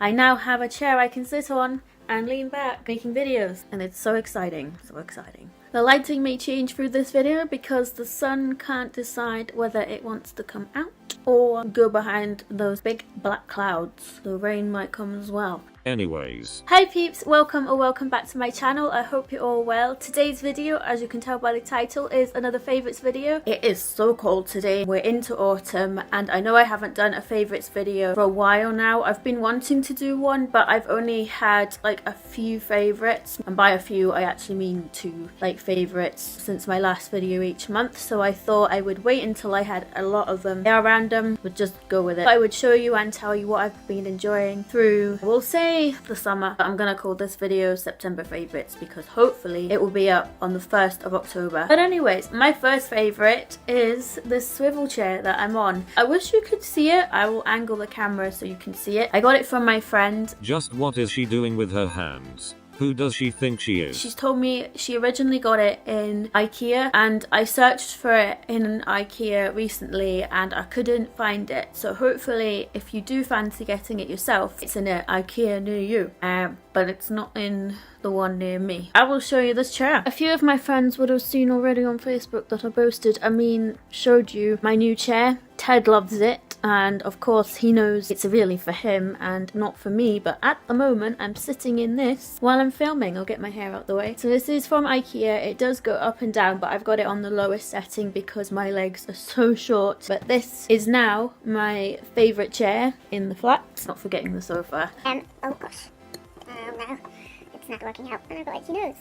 I now have a chair I can sit on and lean back making videos, and it's so exciting, so exciting. The lighting may change through this video because the sun can't decide whether it wants to come out or go behind those big black clouds. The rain might come as well. Anyways. Hi peeps, welcome back to my channel. I hope you're all well. Today's video, as you can tell by the title, is another favourites video. It is so cold today. We're into autumn and I know I haven't done a favourites video for a while now. I've been wanting to do one, but I've only had like a few favourites, and by a few I actually mean two like favourites since my last video each month, so I thought I would wait until I had a lot of them. They are random, but just go with it. I would show you and tell you what I've been enjoying through, we'll say, the summer. I'm gonna call this video September favourites because hopefully it will be up on the 1st of October. But anyways, my first favourite is this swivel chair that I'm on. I wish you could see it. I will angle the camera so you can see it. I got it from my friend. Just what is she doing with her hands? Who does she think she is? She's told me she originally got it in IKEA, and I searched for it in an IKEA recently and I couldn't find it. So hopefully if you do fancy getting it yourself, it's in an IKEA near you. But it's not in the one near me. I will show you this chair. A few of my friends would have seen already on Facebook that I showed you my new chair. Ted loves it, and of course he knows it's really for him and not for me, but at the moment I'm sitting in this while I'm filming. I'll get my hair out the way. So this is from IKEA. It does go up and down, but I've got it on the lowest setting because my legs are so short. But this is now my favourite chair in the flat. Not forgetting the sofa. Oh gosh. No, it's not working out. And I've got itchy nose.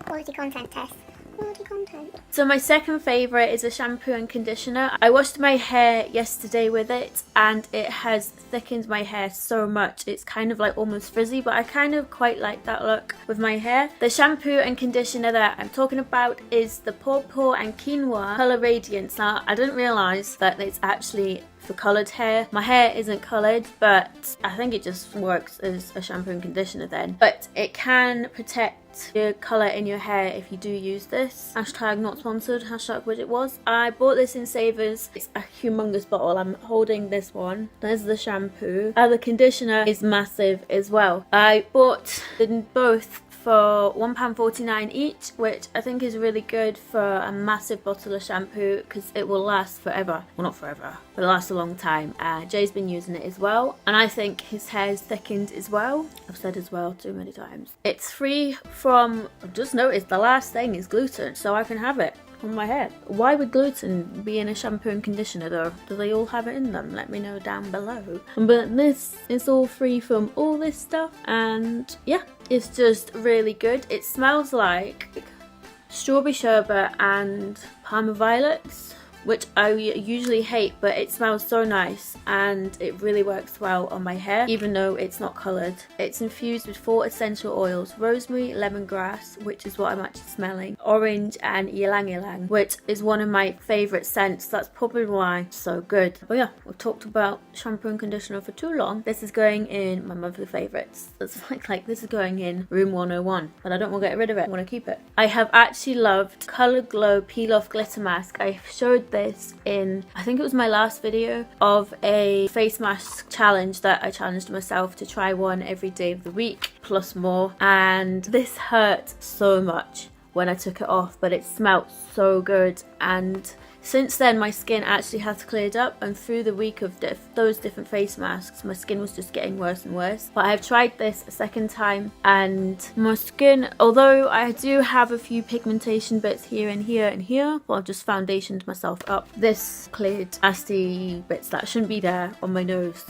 Quality content, Tess. Quality content. So my second favourite is a shampoo and conditioner. I washed my hair yesterday with it and it has thickened my hair so much. It's kind of like almost frizzy, but I kind of quite like that look with my hair. The shampoo and conditioner that I'm talking about is the Pawpaw and Quinoa Colour Radiance. Now, I didn't realise that it's actually for coloured hair. My hair isn't coloured, but I think it just works as a shampoo and conditioner then. But it can protect your colour in your hair if you do use this. Hashtag not sponsored, hashtag wish it was. I bought this in Savers. It's a humongous bottle. I'm holding this one. There's the shampoo. The conditioner is massive as well. I bought them both for £1.49 each, which I think is really good for a massive bottle of shampoo because it will last forever. Well, not forever, but it'll last a long time. Jay's been using it as well, and I think his hair is thickened as well. I've said as well too many times. It's free from, I've just noticed the last thing is gluten, so I can have it on my hair. Why would gluten be in a shampoo and conditioner though? Do they all have it in them? Let me know down below. But this is all free from all this stuff, and yeah, it's just really good. It smells like strawberry sherbet and Parma violets, which I usually hate, but it smells so nice and it really works well on my hair even though it's not coloured. It's infused with 4 essential oils: rosemary, lemongrass, which is what I'm actually smelling, orange, and ylang ylang, which is one of my favourite scents. That's probably why it's so good. But yeah, we've talked about shampoo and conditioner for too long. This is going in my monthly favourites. It's like this is going in room 101, but I don't want to get rid of it. I want to keep it. I have actually loved Colour Glow Peel Off Glitter Mask. I showed this in, I think it was my last video of a face mask challenge that I challenged myself to try one every day of the week plus more, and this hurt so much when I took it off, but it smelled so good. And since then my skin actually has cleared up, and through the week of those different face masks my skin was just getting worse and worse. But I've tried this a second time and my skin, although I do have a few pigmentation bits here and here and here, well, I've just foundationed myself up. This cleared nasty bits that shouldn't be there on my nose.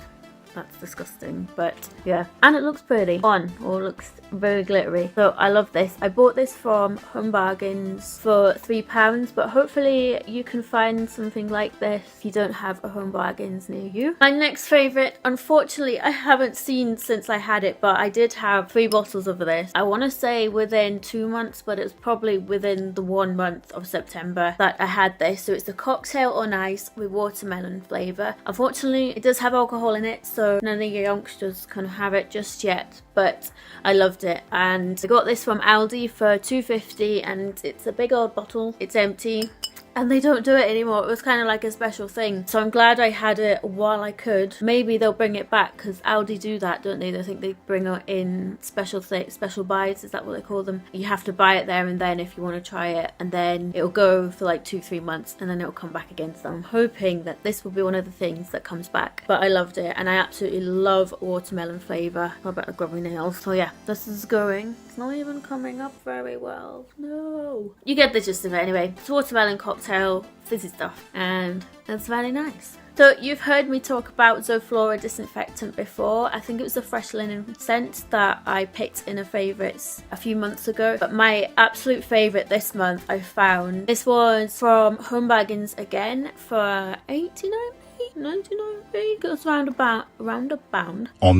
That's disgusting, but yeah, and it looks pretty on, or looks very glittery, so I love this. I bought this from Home Bargains for £3, but hopefully you can find something like this if you don't have a Home Bargains near you. My next favourite, unfortunately I haven't seen since I had it, but I did have 3 bottles of this. I want to say within 2 months, but it's probably within the 1 month of September that I had this. So it's the cocktail on ice with watermelon flavour. Unfortunately it does have alcohol in it, so none of the youngsters can have it just yet, but I loved it. And I got this from Aldi for £2.50 and it's a big old bottle. It's empty. and they don't do it anymore. It was kind of like a special thing, so I'm glad I had it while I could. Maybe they'll bring it back, because Aldi do that, don't they? I think they bring it in special buys, is that what they call them? You have to buy it there and then if you want to try it, and then it'll go for like 2-3 months and then it'll come back again. So I'm hoping that this will be one of the things that comes back. But I loved it, and I absolutely love watermelon flavour. What about the grubby nails? So yeah, this is going. It's not even coming up very well. No. You get the gist of it anyway. It's watermelon cocktail, fizzy stuff, and it's very nice. So you've heard me talk about Flora disinfectant before. I think it was the fresh linen scent that I picked in a favourites a few months ago. But my absolute favourite this month I found. This was from Home Bargains again for 89p. 99p, goes roundabout on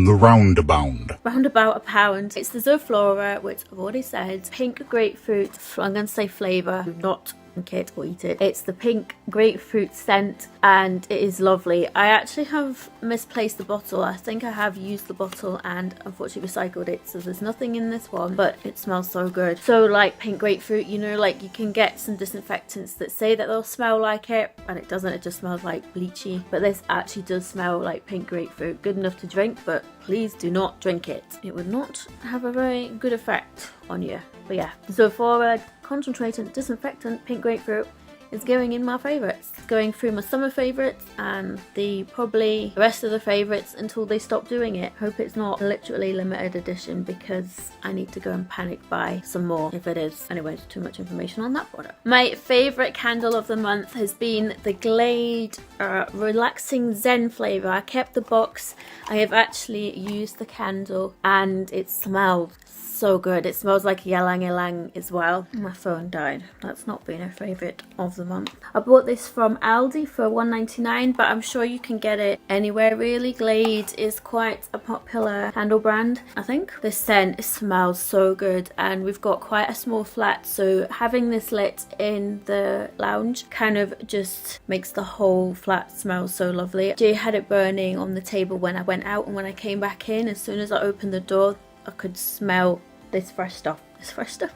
the roundabout a pound. It's the Flora, which I've already said, pink grapefruit. I'm going to say flavour, do not drink it or eat it. It's the pink grapefruit scent, and it is lovely. I actually have misplaced the bottle. I think I have used the bottle and unfortunately recycled it, so there's nothing in this one, but it smells so good. So like pink grapefruit, you know, like you can get some disinfectants that say that they'll smell like it, and it doesn't. It just smells like bleachy, but this actually does smell like pink grapefruit. Good enough to drink, but please do not drink it. It would not have a very good effect on you. But yeah, so for a concentrated disinfectant, pink grapefruit is going in my favourites. It's going through my summer favourites and probably the rest of the favourites until they stop doing it. Hope it's not literally limited edition, because I need to go and panic buy some more if it is. Anyways, too much information on that product. My favourite candle of the month has been the Glade Relaxing Zen flavour. I kept the box. I have actually used the candle and it smells so good. It smells like ylang ylang as well. My phone died. That's not been a favourite of the month. I bought this from Aldi for $1.99, but I'm sure you can get it anywhere really. Glade is quite a popular candle brand, I think. This scent smells so good, and we've got quite a small flat, so having this lit in the lounge kind of just makes the whole flat smell so lovely. Jay had it burning on the table when I went out, and when I came back in, as soon as I opened the door, I could smell this fresh stuff.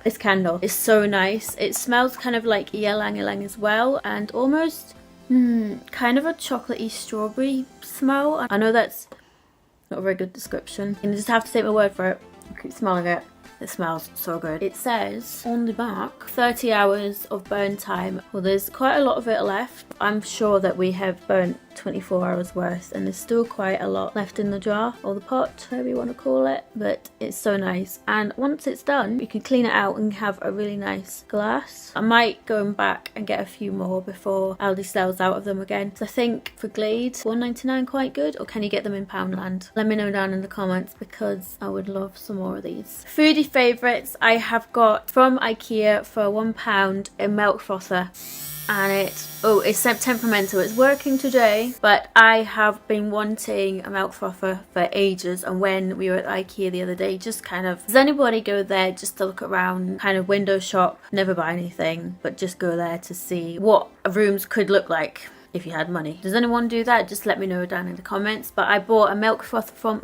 This candle is so nice. It smells kind of like ylang ylang as well, and almost kind of a chocolatey strawberry smell. I know that's not a very good description. You just have to take my word for it. I keep smelling it. It smells so good. It says on the back 30 hours of burn time. Well, there's quite a lot of it left. I'm sure that we have burnt 24 hours worth, and there's still quite a lot left in the jar or the pot, whatever you want to call it, but it's so nice. And once it's done, you can clean it out and have a really nice glass. I might go back and get a few more before Aldi sells out of them again. So I think for Glade, $1.99 quite good, or can you get them in Poundland? Let me know down in the comments, because I would love some more of these. Foodie favourites, I have got from IKEA for £1 a milk frother. And it's temperamental. It's working today, but I have been wanting a milk frother for ages. And when we were at IKEA the other day, just kind of, does anybody go there just to look around, kind of window shop, never buy anything, but just go there to see what rooms could look like if you had money? Does anyone do that? Just let me know down in the comments. But I bought a milk frother from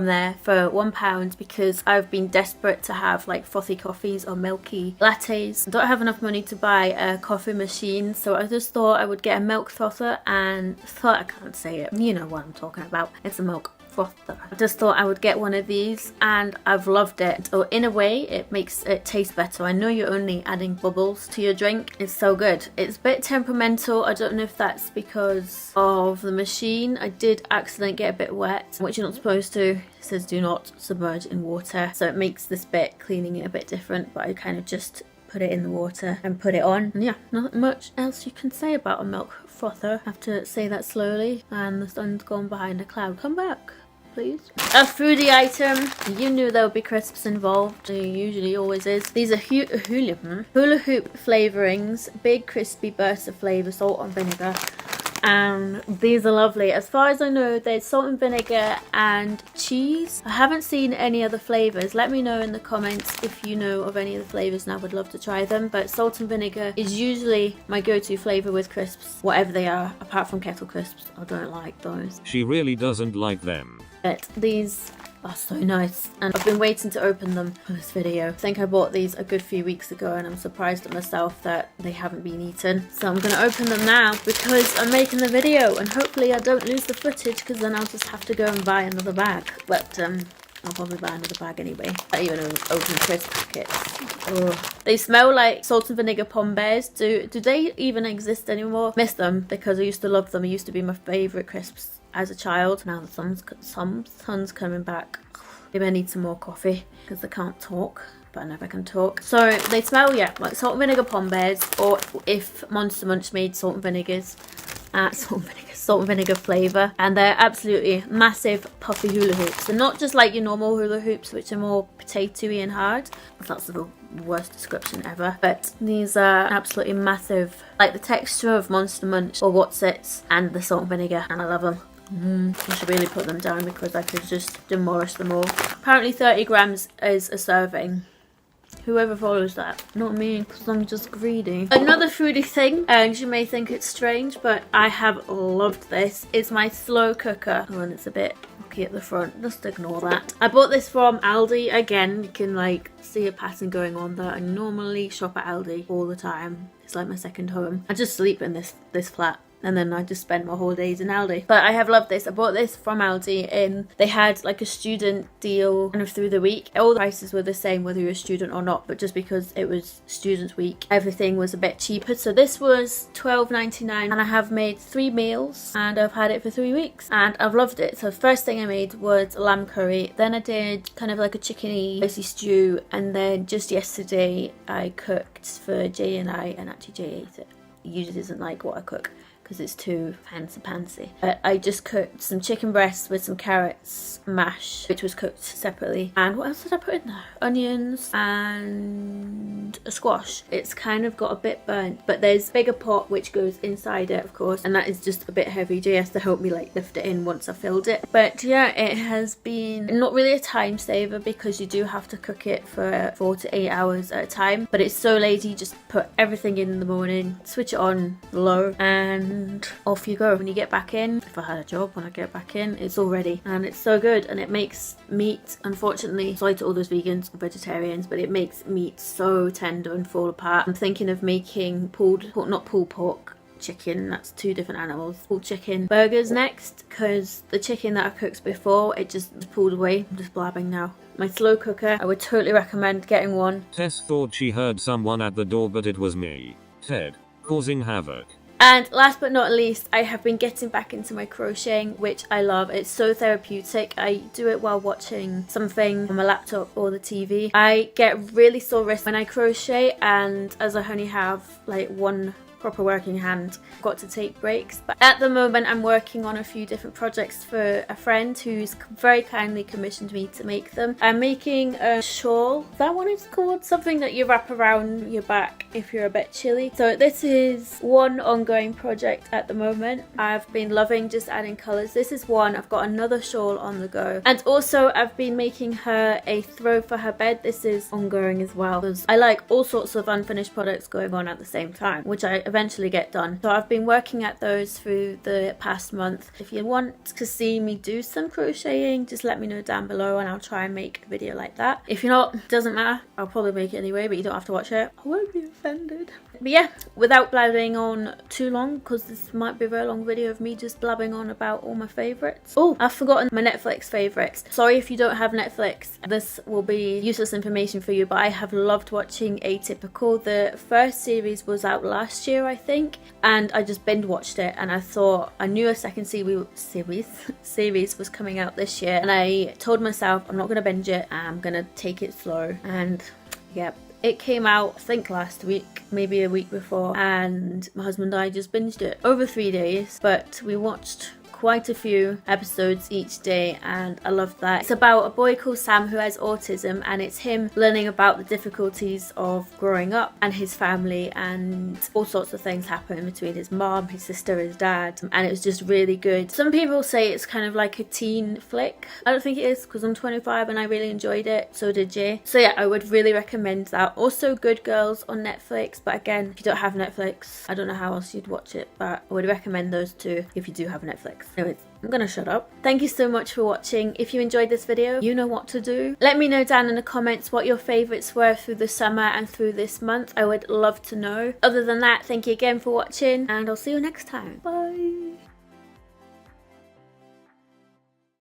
there for £1 because I've been desperate to have like frothy coffees or milky lattes. I don't have enough money to buy a coffee machine, so I just thought I would get a milk frother, and I can't say it. You know what I'm talking about. It's a milk frother. I just thought I would get one of these, and I've loved it. So in a way, it makes it taste better. I know you're only adding bubbles to your drink. It's so good. It's a bit temperamental. I don't know if that's because of the machine. I did accidentally get a bit wet, which you're not supposed to. It says do not submerge in water, so it makes this bit, cleaning it, a bit different, but I kind of just put it in the water and put it on. And yeah, not much else you can say about a milk frother. I have to say that slowly, and the sun's gone behind a cloud. Come back, please. A foodie item. You knew there would be crisps involved. There usually always is. These are Hula Hoop flavorings. Big crispy bursts of flavour, salt and vinegar. And these are lovely. As far as I know, there's salt and vinegar and cheese. I haven't seen any other flavours. Let me know in the comments if you know of any of the flavours, and I would love to try them. But salt and vinegar is usually my go-to flavour with crisps, whatever they are, apart from kettle crisps. I don't like those. She really doesn't like them. But these are so nice, and I've been waiting to open them for this video. I think I bought these a good few weeks ago and I'm surprised at myself that they haven't been eaten. So I'm gonna open them now because I'm making the video, and hopefully I don't lose the footage, because then I'll just have to go and buy another bag. But I'll probably buy another bag anyway. I even open crisp packets. Ugh. They smell like salt and vinegar pom bears. Do they even exist anymore? Miss them, because I used to love them. They used to be my favourite crisps as a child. Now the sun's coming back. Maybe I need some more coffee because I can't talk, but I never can talk. So they smell, yeah, like salt and vinegar pom bears, or if Monster Munch made salt and vinegars. Salt and vinegar flavour, and they're absolutely massive puffy hula hoops. They're not just like your normal hula hoops, which are more potatoey and hard. That's the worst description ever. But these are absolutely massive, like the texture of Monster Munch or What's-Its and the salt and vinegar, and I love them. I should really put them down because I could just demolish them all. Apparently 30 grams is a serving. Whoever follows that, not me, because I'm just greedy. Another foodie thing, and you may think it's strange, but I have loved this, is my slow cooker. Oh, and it's a bit rocky at the front, just ignore that. I bought this from Aldi. Again, you can like see a pattern going on there. I normally shop at Aldi all the time. It's like my second home. I just sleep in this flat, and then I just spend my whole days in Aldi. But I have loved this. I bought this from Aldi, and they had like a student deal kind of through the week. All the prices were the same whether you're a student or not, but just because it was Students' Week, everything was a bit cheaper. So this was $12.99, and I have made 3 meals, and I've had it for 3 weeks, and I've loved it. So the first thing I made was lamb curry, then I did kind of like a chickeny spicy stew, and then just yesterday I cooked for Jay and I, and actually Jay ate it. He usually doesn't like what I cook because it's too fancy. But I just cooked some chicken breasts with some carrots mash, which was cooked separately. And what else did I put in there? Onions and a squash. It's kind of got a bit burnt, but there's a bigger pot which goes inside it, of course, and that is just a bit heavy. Jay has to help me like lift it in once I filled it. But yeah, it has been not really a time saver because you do have to cook it for 4 to 8 hours at a time, but it's so lazy. Just put everything in the morning, switch it on low, and off you go. When you get back in, if I had a job, when I get back in, it's all ready, and it's so good. And it makes meat, unfortunately, sorry to all those vegans or vegetarians, but it makes meat so tender and fall apart. I'm thinking of making pulled pork chicken, that's 2 different animals, pulled chicken burgers next, because the chicken that I cooked before, it just pulled away. I'm just blabbing now. My slow cooker, I would totally recommend getting one. Tess thought she heard someone at the door, but it was me, Ted, causing havoc. And last but not least, I have been getting back into my crocheting, which I love. It's so therapeutic. I do it while watching something on my laptop or the TV. I get really sore wrists when I crochet, and as I only have like one proper working hand, I've got to take breaks. But at the moment I'm working on a few different projects for a friend who's very kindly commissioned me to make them. I'm making a shawl. Is that what it's called? Something that you wrap around your back if you're a bit chilly. So this is one ongoing project at the moment. I've been loving just adding colours. This is one. I've got another shawl on the go, and also I've been making her a throw for her bed. This is ongoing as well, because I like all sorts of unfinished products going on at the same time, which I eventually get done. So I've been working at those through the past month. If you want to see me do some crocheting, just let me know down below and I'll try and make a video like that. If you're not, doesn't matter, I'll probably make it anyway, but you don't have to watch it. I won't be offended. But yeah, without blabbing on too long, because this might be a very long video of me just blabbing on about all my favourites. Oh, I've forgotten my Netflix favourites. Sorry if you don't have Netflix, this will be useless information for you, but I have loved watching Atypical. The first series was out last year, I think, and I just binge watched it, and I thought, I knew a second series was coming out this year, and I told myself I'm not going to binge it, I'm going to take it slow. And yeah, it came out, I think, last week, maybe a week before, and my husband and I just binged it over 3 days, but we watched quite a few episodes each day, and I love that. It's about a boy called Sam who has autism, and it's him learning about the difficulties of growing up and his family, and all sorts of things happen between his mom, his sister, his dad, and it was just really good. Some people say it's kind of like a teen flick. I don't think it is, because I'm 25 and I really enjoyed it, so did Jay. So yeah, I would really recommend that. Also Good Girls on Netflix, but again, if you don't have Netflix, I don't know how else you'd watch it, but I would recommend those two if you do have Netflix. Anyways, I'm gonna shut up. Thank you so much for watching. If you enjoyed this video, you know what to do. Let me know down in the comments what your favourites were through the summer and through this month. I would love to know. Other than that, thank you again for watching, and I'll see you next time. Bye!